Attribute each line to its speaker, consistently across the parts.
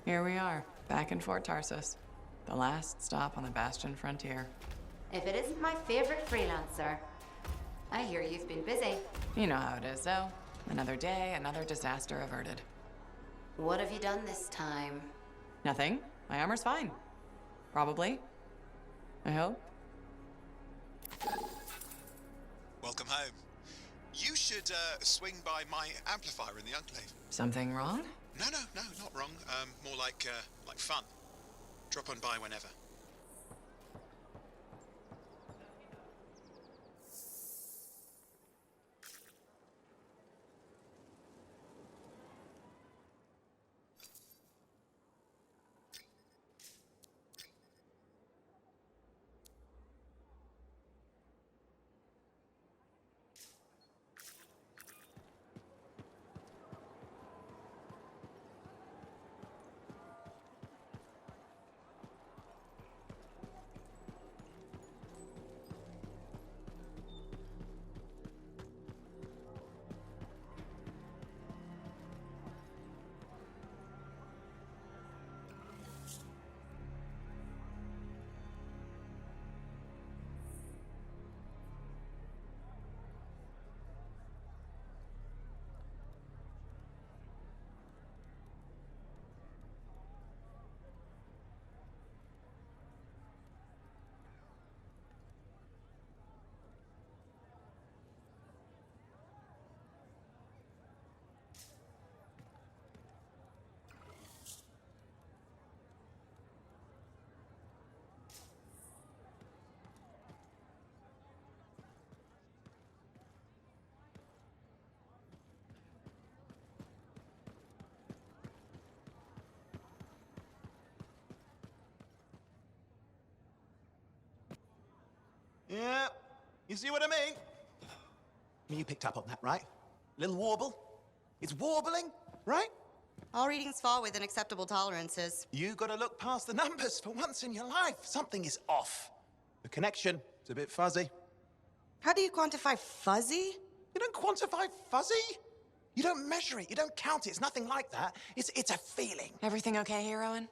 Speaker 1: Here we are, back in Fort Tarsus. The last stop on the Bastion frontier.
Speaker 2: If it isn't my favorite freelancer. I hear you've been busy.
Speaker 1: You know how it is, though. Another day, another disaster averted.
Speaker 2: What have you done this time?
Speaker 1: Nothing. My armor's fine. Probably. I hope.
Speaker 3: Welcome home. You should swing by my amplifier in the Enclave.
Speaker 1: Something wrong?
Speaker 3: No, not wrong. More like fun. Drop on by whenever.
Speaker 4: Yeah, you see what I mean? You picked up on that, right? Little warble? It's warbling, right?
Speaker 5: All readings fall within acceptable tolerances.
Speaker 4: You gotta look past the numbers for once in your life. Something is off. The connection is a bit fuzzy.
Speaker 5: How do you quantify fuzzy?
Speaker 4: You don't quantify fuzzy? You don't measure it, you don't count it, it's nothing like that. It's a feeling.
Speaker 1: Everything okay here, Owen?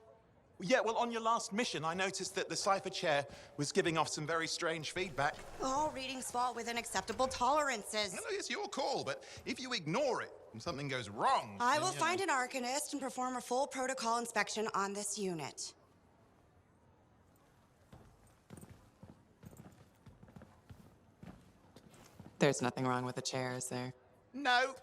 Speaker 4: Yeah, well, on your last mission, I noticed that the cipher chair was giving off some very strange feedback.
Speaker 5: All readings fall within acceptable tolerances.
Speaker 3: Well, it's your call, but if you ignore it and something goes wrong...
Speaker 5: I will find an arcanist and perform a full protocol inspection on this unit.
Speaker 1: There's nothing wrong with the chair, is there?
Speaker 4: No.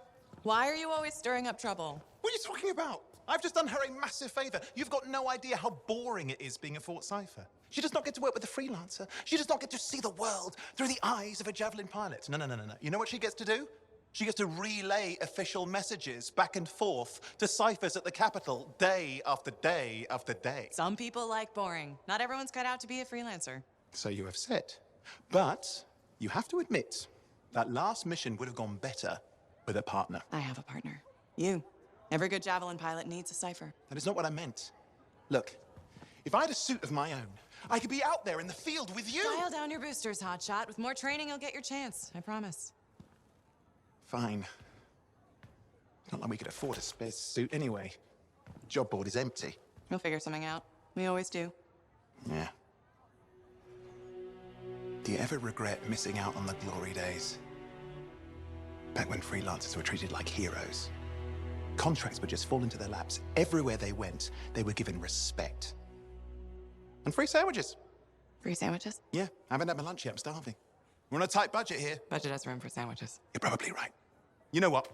Speaker 1: Why are you always stirring up trouble?
Speaker 4: What are you talking about? I've just done her a massive favor. You've got no idea how boring it is being a Fort Cipher. She does not get to work with a freelancer. She does not get to see the world through the eyes of a javelin pilot. No. You know what she gets to do? She gets to relay official messages back and forth to ciphers at the Capitol day after day after day.
Speaker 1: Some people like boring. Not everyone's cut out to be a freelancer.
Speaker 4: So you have said. But you have to admit, that last mission would have gone better with a partner.
Speaker 1: I have a partner. You. Every good javelin pilot needs a cipher.
Speaker 4: That is not what I meant. Look, if I had a suit of my own, I could be out there in the field with you.
Speaker 1: Dial down your boosters, hotshot. With more training, you'll get your chance. I promise.
Speaker 4: Fine. Not like we could afford a spare suit anyway. Job board is empty.
Speaker 1: We'll figure something out. We always do.
Speaker 4: Yeah. Do you ever regret missing out on the glory days? Back when freelancers were treated like heroes. Contracts would just fall into their laps. Everywhere they went, they were given respect. And free sandwiches.
Speaker 1: Free sandwiches?
Speaker 4: Yeah, I haven't had my lunch yet. I'm starving. We're on a tight budget here.
Speaker 1: Budget has room for sandwiches.
Speaker 4: You're probably right. You know what?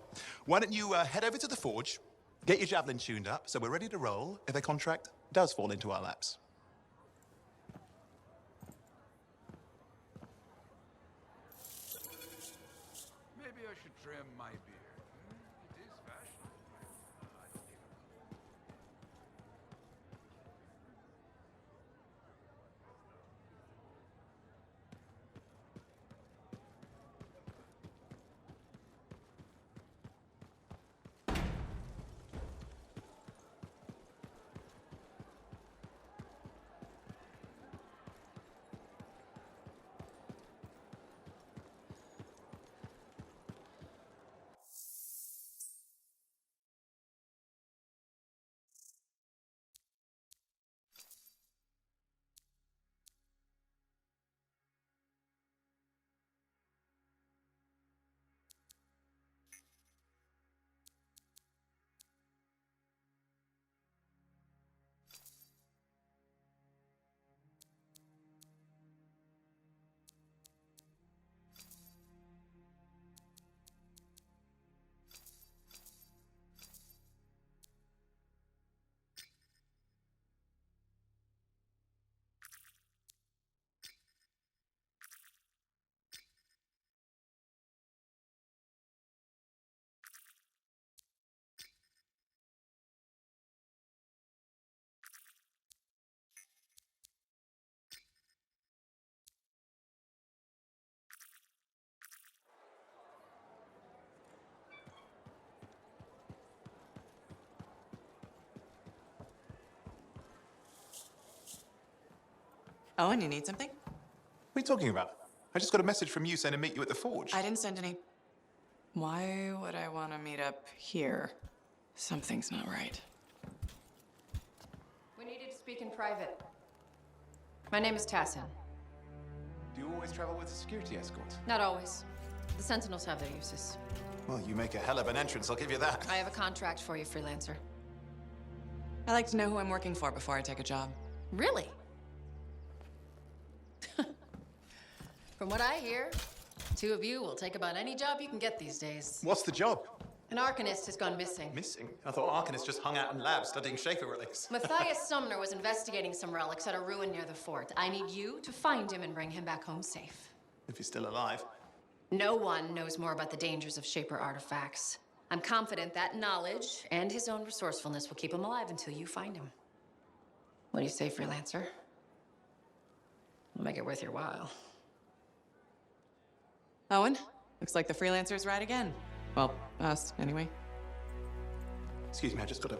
Speaker 4: Why don't you head over to the forge, get your javelin tuned up, so we're ready to roll if a contract does fall into our laps.
Speaker 6: Maybe I should trim my beard. It is fashionable. I don't even know.
Speaker 1: Owen, you need something?
Speaker 4: What are you talking about? I just got a message from you saying to meet you at the forge.
Speaker 1: I didn't send any. Why would I want to meet up here? Something's not right.
Speaker 7: We needed to speak in private. My name is Tassin.
Speaker 4: Do you always travel with a security escort?
Speaker 7: Not always. The Sentinels have their uses.
Speaker 4: Well, you make a hell of an entrance, I'll give you that.
Speaker 7: I have a contract for you, freelancer.
Speaker 1: I like to know who I'm working for before I take a job.
Speaker 7: Really? From what I hear, two of you will take about any job you can get these days.
Speaker 4: What's the job?
Speaker 7: An Arcanist has gone missing.
Speaker 4: Missing? I thought Arcanists just hung out in labs studying Schaefer relics.
Speaker 7: Matthias Sumner was investigating some relics at a ruin near the fort. I need you to find him and bring him back home safe.
Speaker 4: If he's still alive.
Speaker 7: No one knows more about the dangers of Shaper artifacts. I'm confident that knowledge and his own resourcefulness will keep him alive until you find him. What do you say, freelancer? We'll make it worth your while.
Speaker 1: Owen, looks like the freelancer's right again. Well, us, anyway.
Speaker 4: Excuse me, I just got to...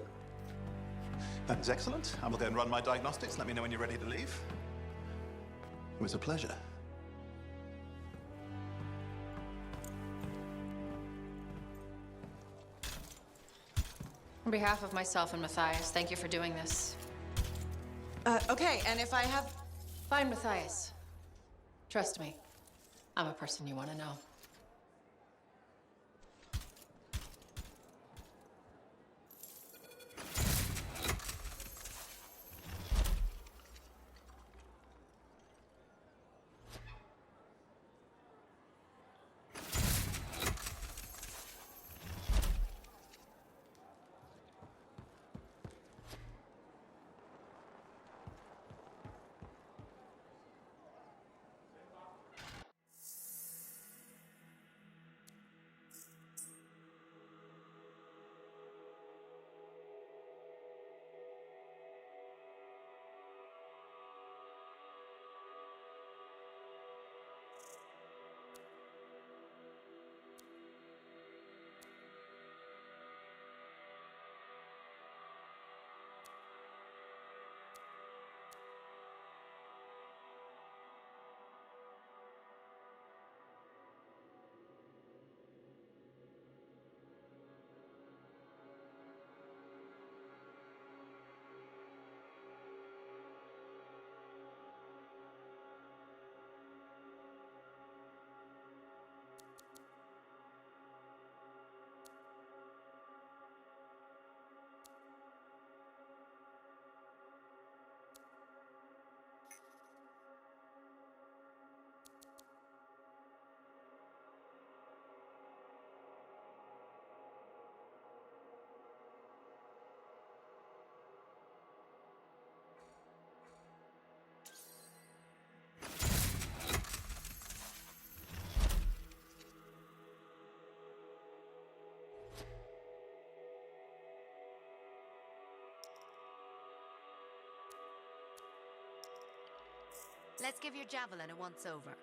Speaker 4: That is excellent. I will go and run my diagnostics. Let me know when you're ready to leave. It was a pleasure.
Speaker 7: On behalf of myself and Matthias, thank you for doing this.
Speaker 1: Okay, and if I have...
Speaker 7: Find Matthias. Trust me, I'm a person you want to know.
Speaker 2: Let's give your javelin a once-over.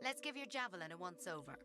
Speaker 2: Let's give your javelin a once-over.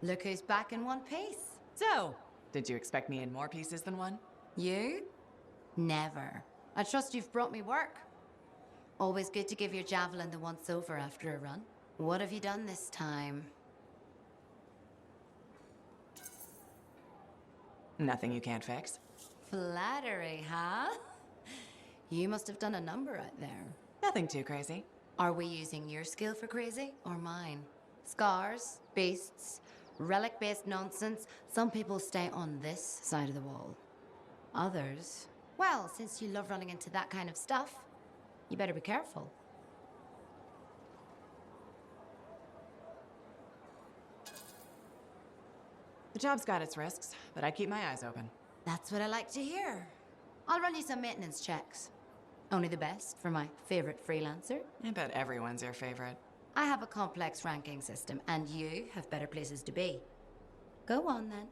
Speaker 2: Look who's back in one piece.
Speaker 1: So, did you expect me in more pieces than one?
Speaker 2: You? Never. I trust you've brought me work. Always good to give your javelin the once-over after a run. What have you done this time?
Speaker 1: Nothing you can't fix.
Speaker 2: Flattery, huh? You must have done a number out there.
Speaker 1: Nothing too crazy.
Speaker 2: Are we using your skill for crazy or mine? Scars, beasts, relic-based nonsense. Some people stay on this side of the wall. Others, well, since you love running into that kind of stuff, you better be careful.
Speaker 1: The job's got its risks, but I keep my eyes open.
Speaker 2: That's what I like to hear. I'll run you some maintenance checks. Only the best for my favorite freelancer.
Speaker 1: I bet everyone's your favorite.
Speaker 2: I have a complex ranking system, and you have better places to be. Go on, then.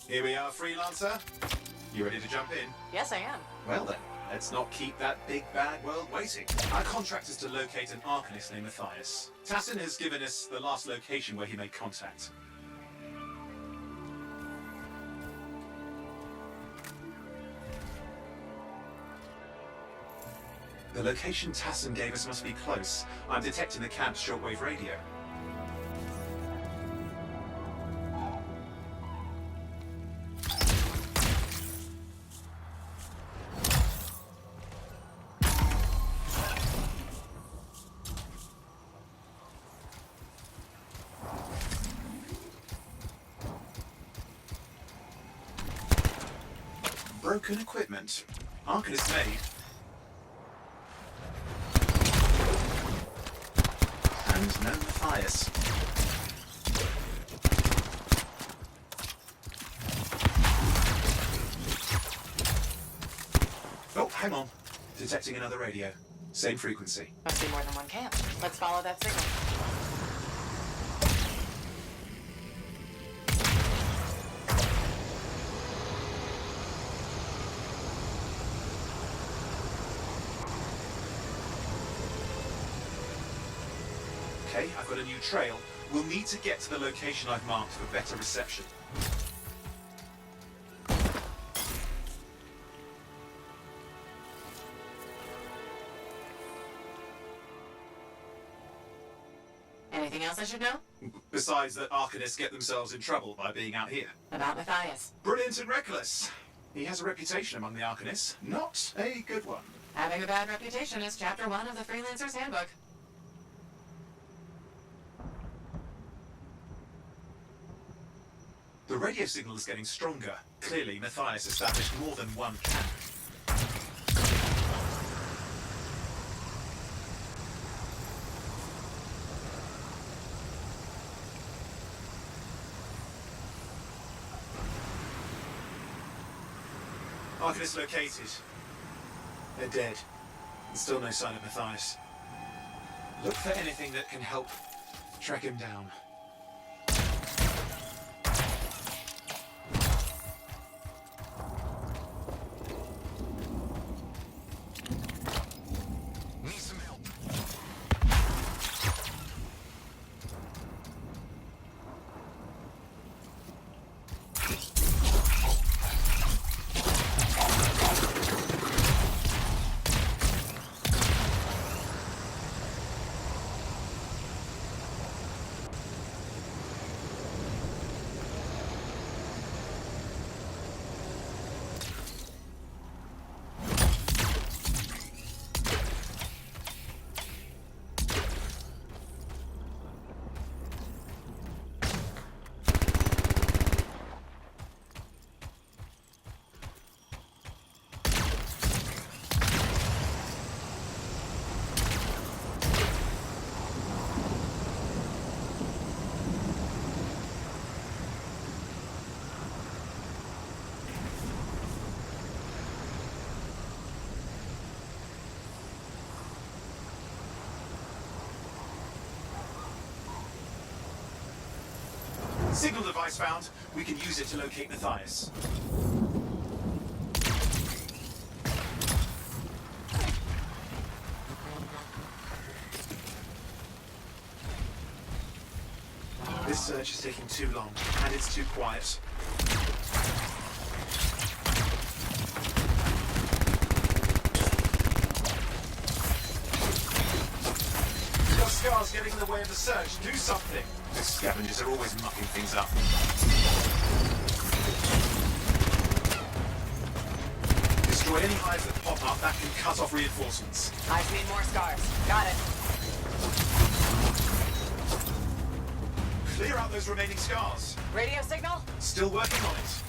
Speaker 4: Here we are, Freelancer. You ready to jump in?
Speaker 1: Yes, I am.
Speaker 4: Well then, let's not keep that big bad world waiting. Our contract is to locate an Arcanist named Matthias. Tassin has given us the last location where he made contact. The location Tassin gave us must be close. I'm detecting the camp's shortwave radio. Broken equipment. Arcanist made. And no Matthias. Oh, hang on. Detecting another radio. Same frequency.
Speaker 1: Must be more than one camp. Let's follow that signal.
Speaker 4: Okay, I've got a new trail. We'll need to get to the location I've marked for better reception.
Speaker 1: Anything else I should know?
Speaker 4: Besides that Arcanists get themselves in trouble by being out here.
Speaker 1: About Matthias.
Speaker 4: Brilliant and reckless. He has a reputation among the Arcanists. Not a good one.
Speaker 1: Having a bad reputation is chapter 1 of the Freelancer's Handbook.
Speaker 4: The radio signal is getting stronger. Clearly, Matthias established more than one camp. Arcanist located. They're dead. And still no sign of Matthias. Look for anything that can help track him down.
Speaker 6: Need some help.
Speaker 4: Signal device found. We can use it to locate Matthias. This search is taking too long, and it's too quiet. Got scars getting in the way of the search. Do something. The scavengers are always mucking things up. Destroy any hives that pop up. That can cut off reinforcements.
Speaker 1: I need more scars. Got it.
Speaker 4: Clear out those remaining scars.
Speaker 1: Radio signal?
Speaker 4: Still working on it.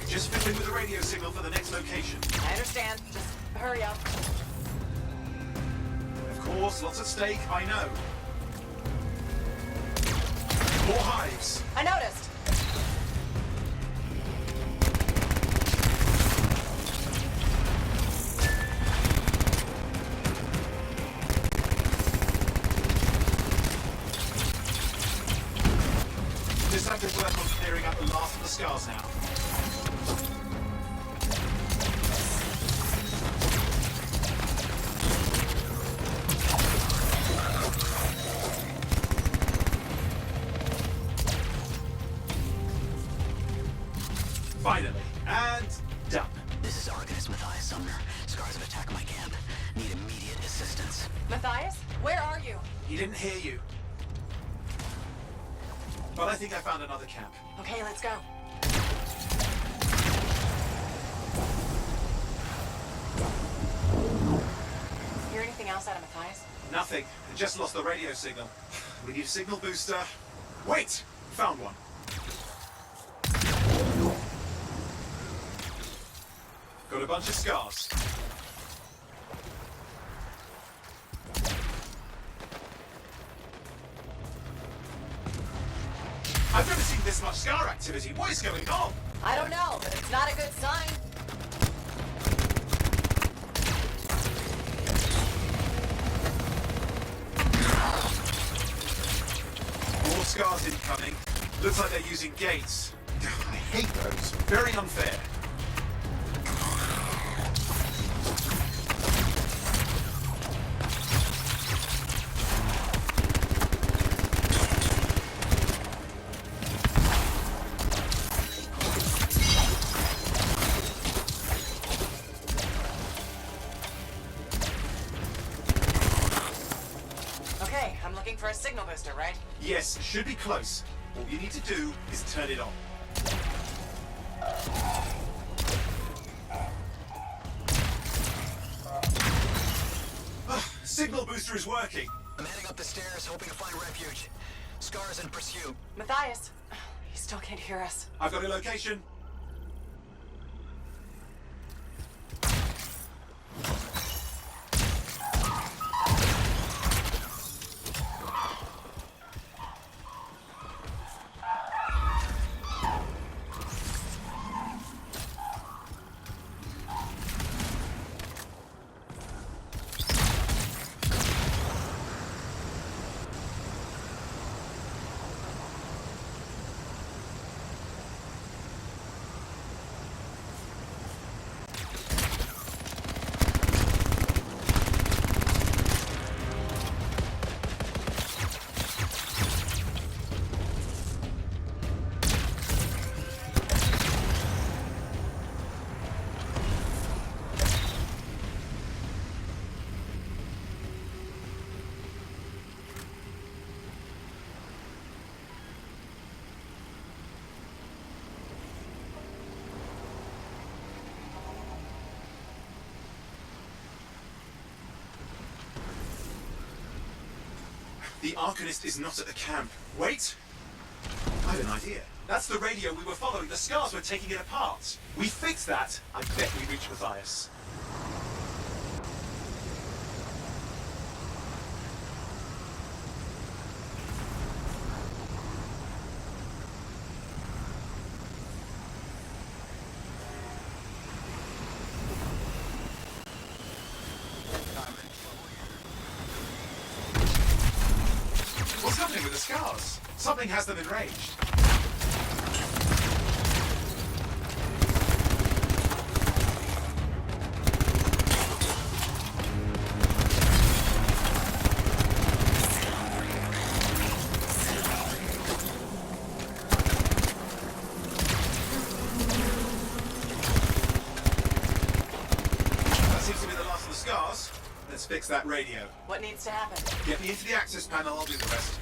Speaker 4: Just fiddling with the radio signal for the next location.
Speaker 1: I understand. Just hurry up.
Speaker 4: Of course, lots at stake, I know. More hives.
Speaker 1: I noticed.
Speaker 4: Just have to work on clearing up the last of the scars now. Finally, and done.
Speaker 8: This is Arcanist Matthias Sumner. Scars have attacked my camp. Need immediate assistance.
Speaker 1: Matthias, where are you?
Speaker 4: He didn't hear you. But I think I found another camp.
Speaker 1: Okay, let's go. Hear anything else out of Matthias?
Speaker 4: Nothing. I just lost the radio signal. We need a signal booster. Wait! Found one. Got a bunch of scars. I've never seen this much scar activity. What is going on?
Speaker 1: I don't know, but it's not a good sign.
Speaker 4: More scars incoming. Looks like they're using gates. I hate those. Very unfair.
Speaker 1: Okay, I'm looking for a signal booster, right?
Speaker 4: Yes, should be close. All you need to do is turn it on. Signal booster is working.
Speaker 8: I'm heading up the stairs, hoping to find refuge. Scars in pursuit.
Speaker 1: Matthias, he still can't hear us.
Speaker 4: I've got a location. The Arcanist is not at the camp. Wait! I have an idea. That's the radio we were following. The scars were taking it apart. We fix that, I bet we reach Matthias. What's happening with the scars? Something has them enraged. That seems to be the last of the scars. Let's fix that radio.
Speaker 1: What needs to happen?
Speaker 4: Get me into the access panel, I'll do the rest.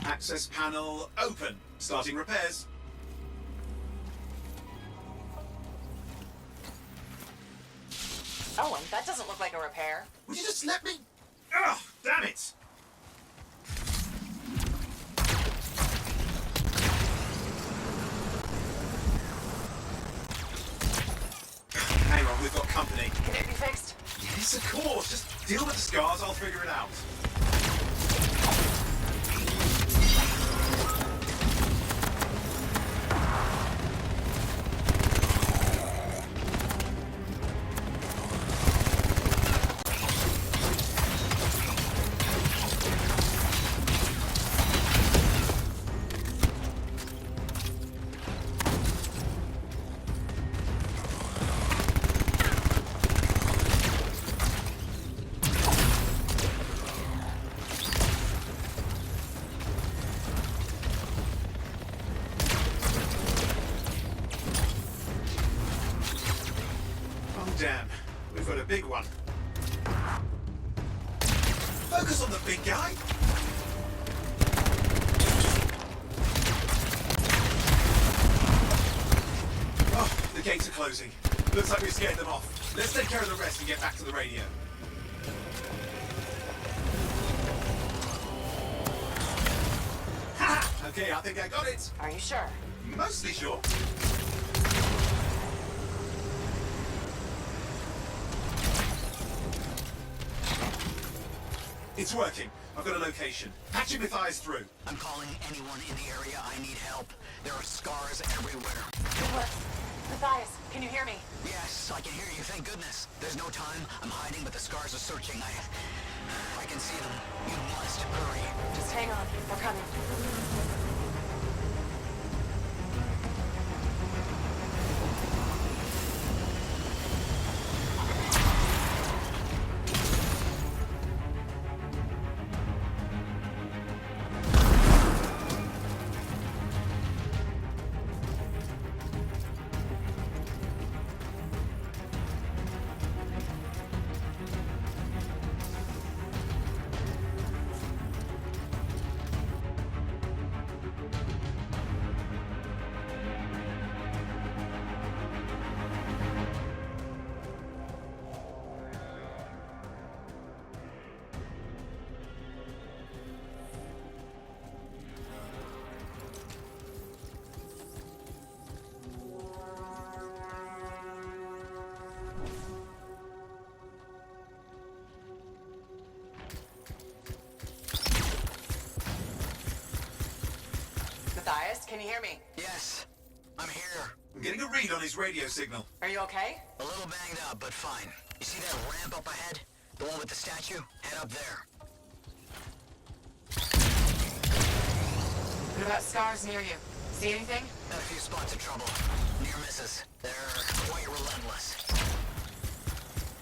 Speaker 4: Access panel open. Starting repairs.
Speaker 1: Oh, and that doesn't look like a repair.
Speaker 4: Would you just let me? Ugh, damn it! Hang on, we've got company.
Speaker 1: Can it be fixed?
Speaker 4: Yes, of course. Just deal with the scars, I'll figure it out.
Speaker 3: damn. We've got a big one. Focus on the big guy. Oh, the gates are closing. Looks like we scared them off. Let's take care of the rest and get back to the radio. Ha! Okay, I think I got it.
Speaker 1: Are you sure?
Speaker 3: Mostly sure. It's working. I've got a location. Patching Matthias through.
Speaker 8: I'm calling anyone in the area. I need help. There are scars everywhere.
Speaker 1: What? Matthias, can you hear me?
Speaker 8: Yes, I can hear you. Thank goodness. There's no time. I'm hiding, but the scars are searching. I can see them. You must hurry.
Speaker 1: Just hang on. We're coming. Matthias, can you hear me?
Speaker 8: Yes, I'm here.
Speaker 3: I'm getting a read on his radio signal.
Speaker 1: Are you okay?
Speaker 8: A little banged up, but fine. You see that ramp up ahead? The one with the statue? Head up there.
Speaker 1: What about scars near you? See anything?
Speaker 8: Got a few spots of trouble. Near misses. They're quite relentless.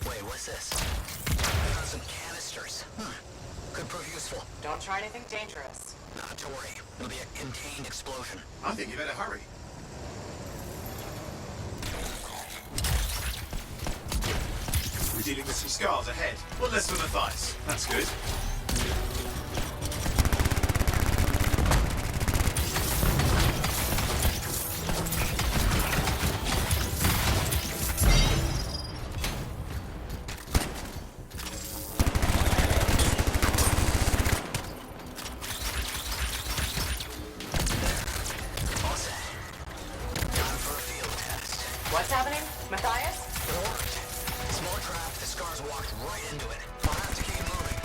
Speaker 8: Wait, what's this? I found some canisters. Could prove useful.
Speaker 1: Don't try anything dangerous.
Speaker 8: Not to worry. It'll be a contained explosion.
Speaker 3: I think you better hurry. We're dealing with some scars ahead. One less for Matthias. That's good.
Speaker 1: What's happening? Matthias?
Speaker 8: It worked. Small trap, the scars walked right into it. I'll have to keep moving.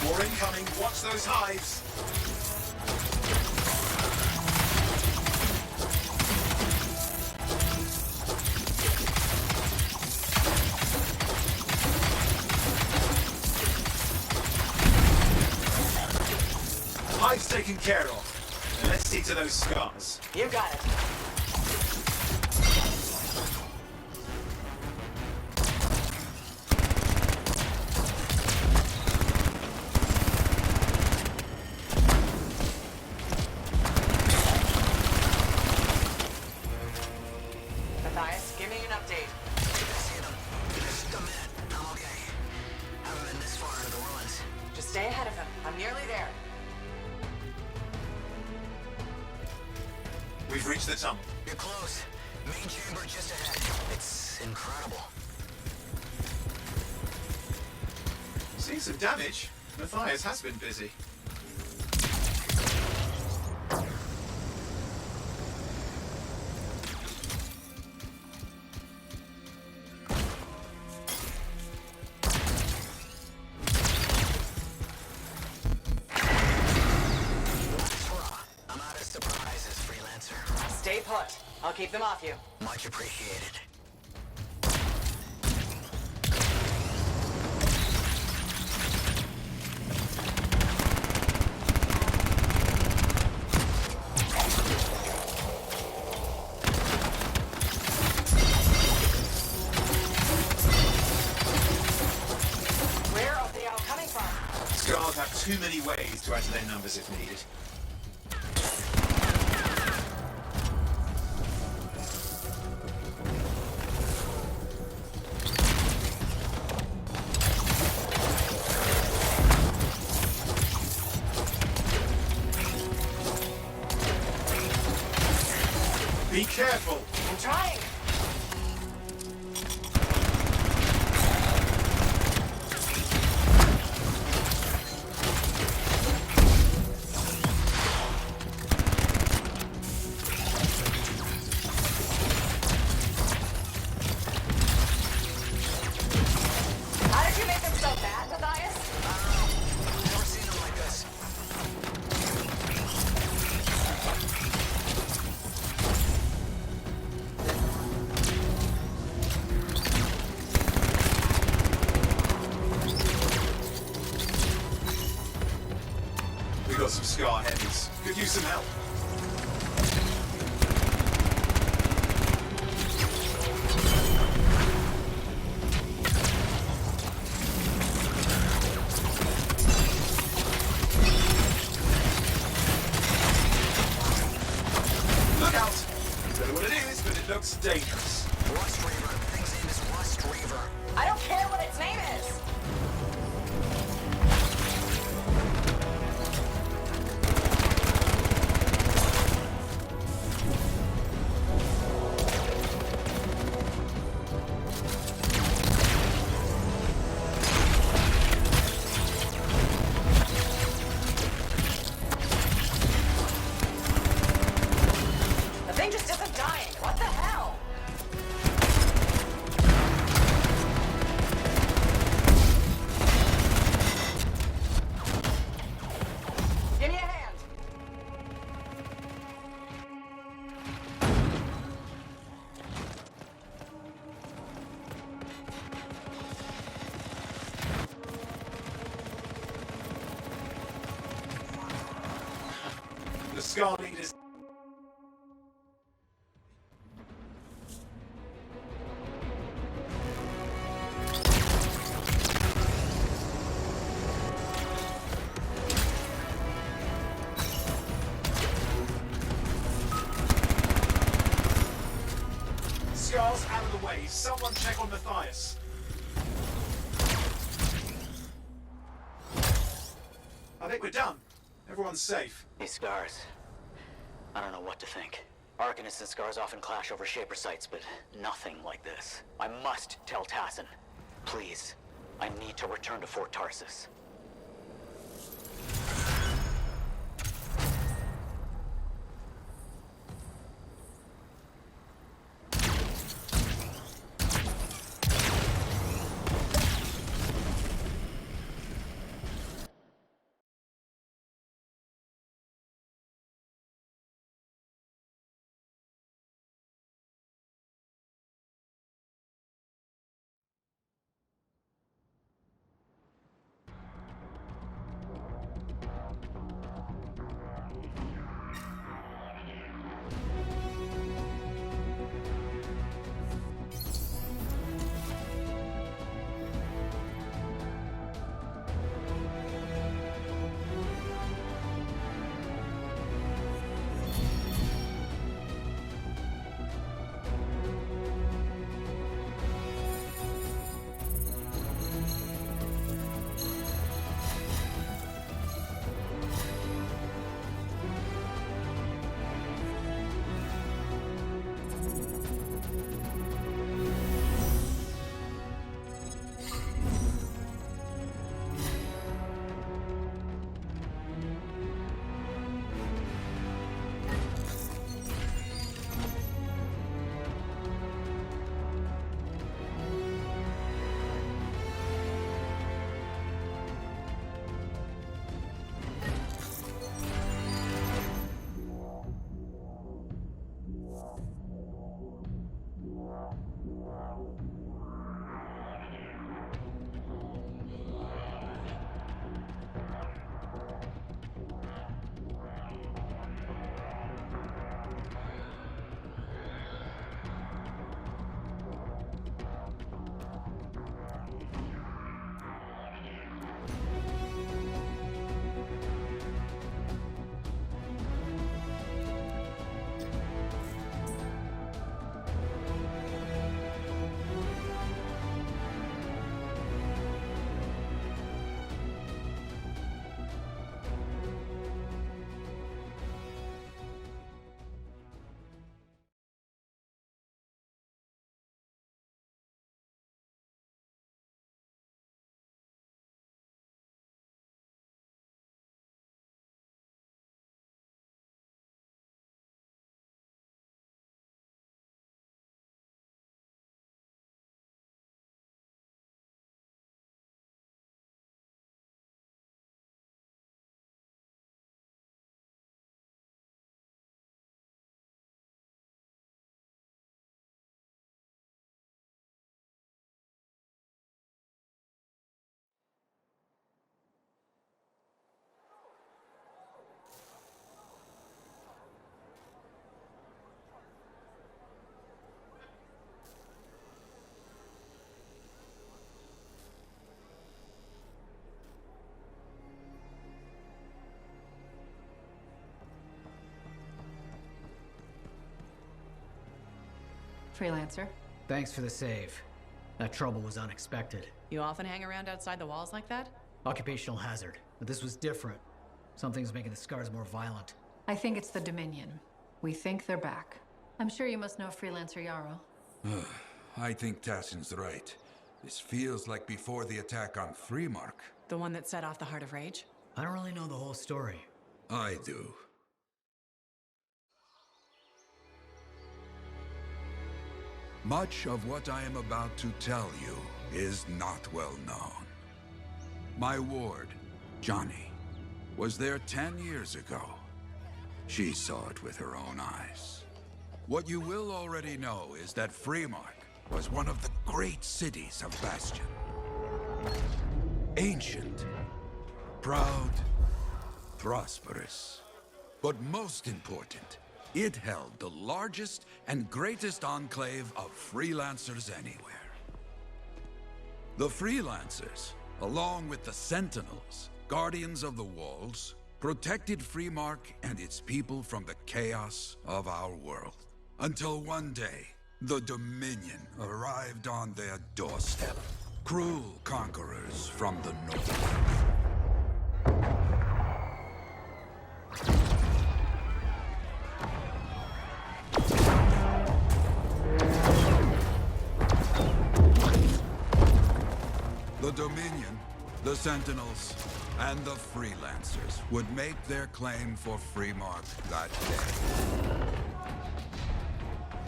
Speaker 3: More incoming. Watch those hives. Hive's taken care of. Now let's see to those scars.
Speaker 1: You got it. Matthias, give me an update.
Speaker 8: I see them. Just a minute. I'm okay. Haven't been this far into the ruins.
Speaker 1: Just stay ahead of him. I'm nearly there.
Speaker 3: We've reached the tunnel.
Speaker 8: You're close. Main chamber just ahead. It's incredible.
Speaker 3: Seeing some damage. Matthias has been busy.
Speaker 8: I'm out of surprises, freelancer.
Speaker 1: Stay put. I'll keep them off you.
Speaker 8: Much appreciated.
Speaker 9: too many ways to add to their numbers if needed. Be careful!
Speaker 8: I'm trying! How did you make them so bad, Matthias? I don't know. Never seen them like this.
Speaker 9: We got some Scar heavies. Could use some help. Look out! Don't know what it is, but it looks dangerous.
Speaker 8: Rust Reaver. The thing's name is Rust Reaver.
Speaker 5: I don't care what its name is. The thing just isn't dying. What the hell? Give me a hand.
Speaker 9: The Scar leaders. Scar's out of the way. Someone check on Matthias. I think we're done. Everyone's safe.
Speaker 8: These scars. I don't know what to think. Arcanists and scars often clash over Shaper sites, but nothing like this. I must tell Tassin. Please. I need to return to Fort Tarsus.
Speaker 7: Freelancer.
Speaker 10: Thanks for the save. That trouble was unexpected.
Speaker 1: You often hang around outside the walls like that?
Speaker 10: Occupational hazard. But this was different. Something's making the scars more violent.
Speaker 7: I think it's the Dominion. We think they're back. I'm sure you must know Freelancer Yarrow.
Speaker 6: I think Tassin's right. This feels like before the attack on Freemark.
Speaker 1: The one that set off the Heart of Rage?
Speaker 10: I don't really know the whole story.
Speaker 6: I do. Much of what I am about to tell you is not well known. My ward, Johnny, was there 10 years ago. She saw it with her own eyes. What you will already know is that Freemark was one of the great cities of Bastion. Ancient, proud, prosperous. But most important, it held the largest and greatest enclave of freelancers anywhere. The freelancers, along with the Sentinels, guardians of the walls, protected Freemark and its people from the chaos of our world. Until one day, the Dominion arrived on their doorstep. Cruel conquerors from the north. The Dominion, the Sentinels, and the Freelancers would make their claim for Freemark that day.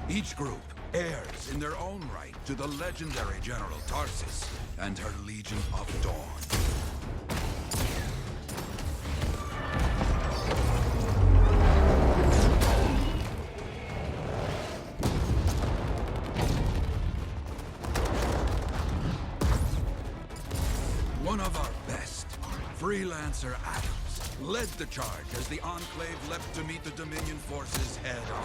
Speaker 6: Each group heirs in their own right to the legendary General Tarsis and her Legion of Dawn. One of our best, Freelancer Adams, led the charge as the Enclave leapt to meet the Dominion forces head-on.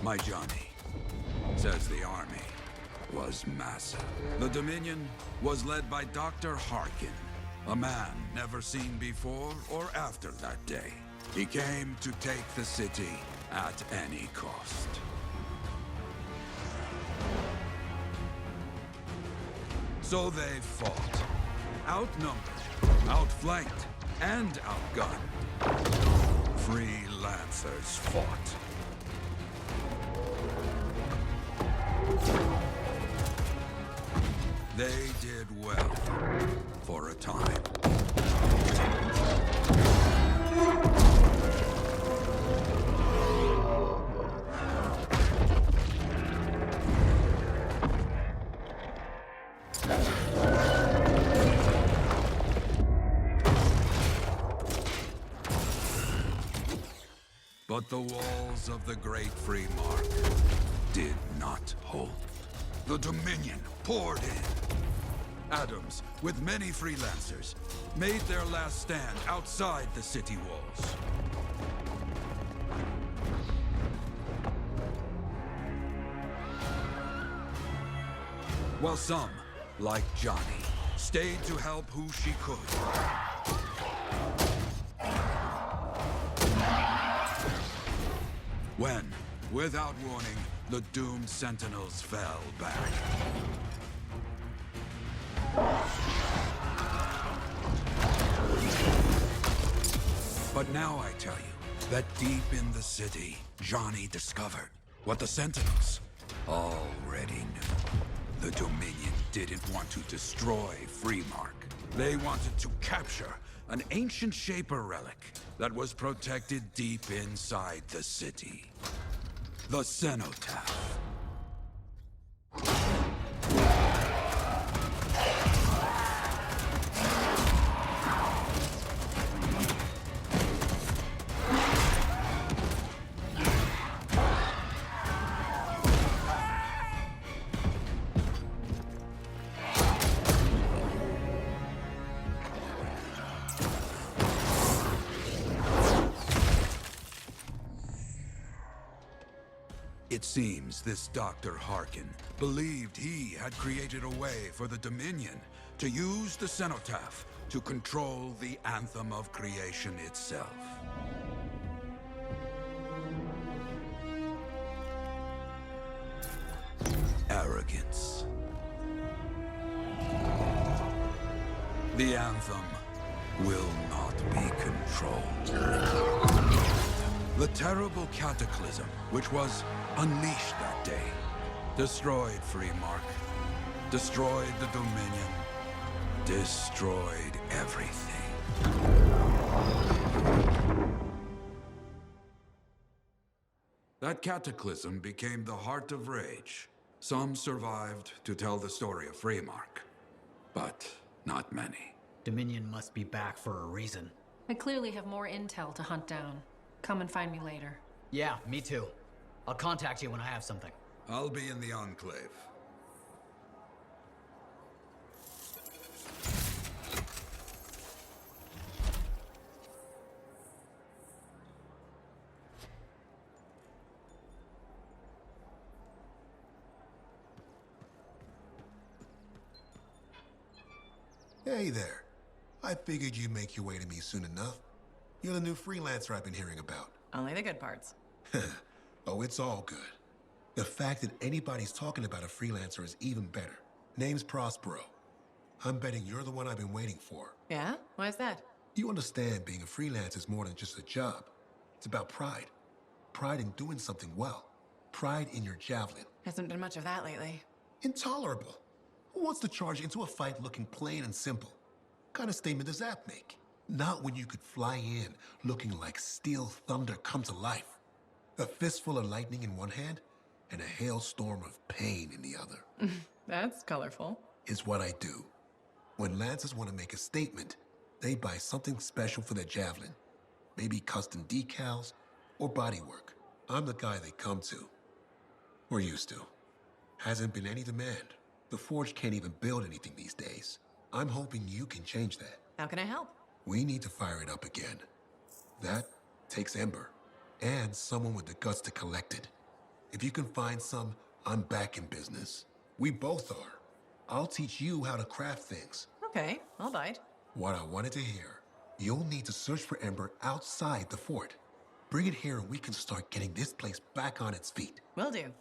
Speaker 6: My Johnny says the army was massive. The Dominion was led by Dr. Harkin, a man never seen before or after that day. He came to take the city at any cost. So they fought. Outnumbered, outflanked, and outgunned. Freelancers fought. They did well for a time. But the walls of the Great Freemark did not hold. The Dominion poured in. Adams, with many freelancers, made their last stand outside the city walls. While some, like Johnny, stayed to help who she could. When, without warning, the doomed Sentinels fell back. But now I tell you that deep in the city, Johnny discovered what the Sentinels already knew. The Dominion didn't want to destroy Freemark. They wanted to capture an ancient Shaper relic that was protected deep inside the city. The Cenotaph. It seems this Dr. Harkin believed he had created a way for the Dominion to use the Cenotaph to control the Anthem of creation itself. Arrogance. The Anthem will not be controlled. The terrible cataclysm which was unleashed that day destroyed Freemark, destroyed the Dominion, destroyed everything. That cataclysm became the heart of rage. Some survived to tell the story of Freemark, but not many.
Speaker 10: Dominion must be back for a reason.
Speaker 7: I clearly have more intel to hunt down. Come and find me later.
Speaker 10: Yeah, me too. I'll contact you when I have something.
Speaker 6: I'll be in the Enclave.
Speaker 11: Hey there. I figured you'd make your way to me soon enough. You're the new freelancer I've been hearing about.
Speaker 1: Only the good parts.
Speaker 11: Oh, it's all good. The fact that anybody's talking about a freelancer is even better. Name's Prospero. I'm betting you're the one I've been waiting for.
Speaker 1: Yeah? Why is that?
Speaker 11: You understand being a freelancer is more than just a job. It's about pride. Pride in doing something well. Pride in your javelin.
Speaker 1: Hasn't been much of that lately.
Speaker 11: Intolerable. Who wants to charge into a fight looking plain and simple? What kind of statement does that make? Not when you could fly in looking like steel thunder come to life. A fistful of lightning in one hand and a hailstorm of pain in the other.
Speaker 1: That's colorful.
Speaker 11: Is what I do. When Lancers want to make a statement, they buy something special for their javelin. Maybe custom decals or bodywork. I'm the guy they come to. Or used to. Hasn't been any demand. The Forge can't even build anything these days. I'm hoping you can change that.
Speaker 1: How can I help?
Speaker 11: We need to fire it up again. That takes Ember. And someone with the guts to collect it. If you can find some, I'm back in business. We both are. I'll teach you how to craft things.
Speaker 1: Okay, I'll bite.
Speaker 11: What I wanted to hear. You'll need to search for Ember outside the fort. Bring it here and we can start getting this place back on its feet.
Speaker 1: Will do.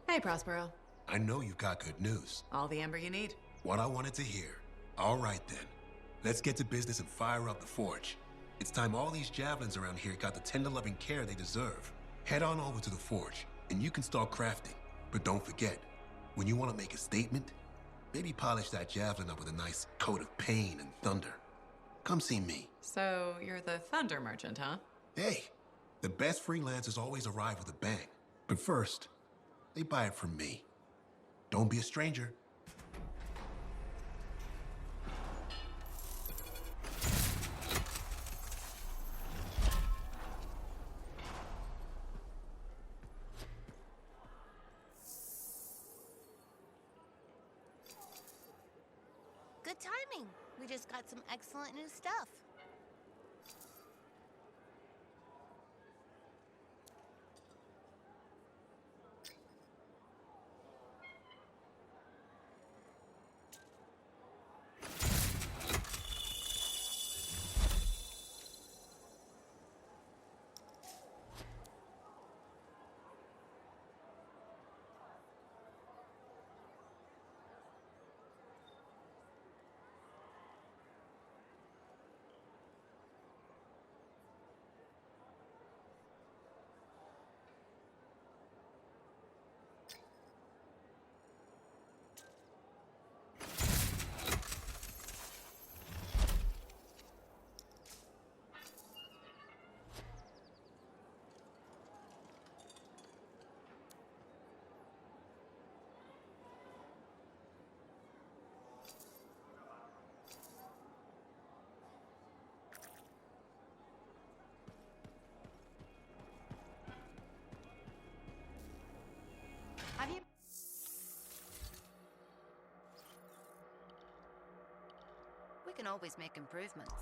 Speaker 1: Hey, Prospero.
Speaker 11: I know you've got good news.
Speaker 1: All the amber you need.
Speaker 11: What I wanted to hear. All right then. Let's get to business and fire up the Forge. It's time all these javelins around here got the tender loving care they deserve. Head on over to the Forge, and you can start crafting. But don't forget, when you want to make a statement, maybe polish that javelin up with a nice coat of pain and thunder. Come see me.
Speaker 1: So, you're the thunder merchant, huh?
Speaker 11: Hey, the best freelancers always arrive with a bang. But first, they buy it from me. Don't be a stranger.
Speaker 12: Good timing. We just got some excellent new stuff.
Speaker 2: Have you?
Speaker 12: We can always make improvements.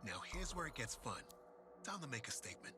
Speaker 11: Now here's where it gets fun. Time to make a statement.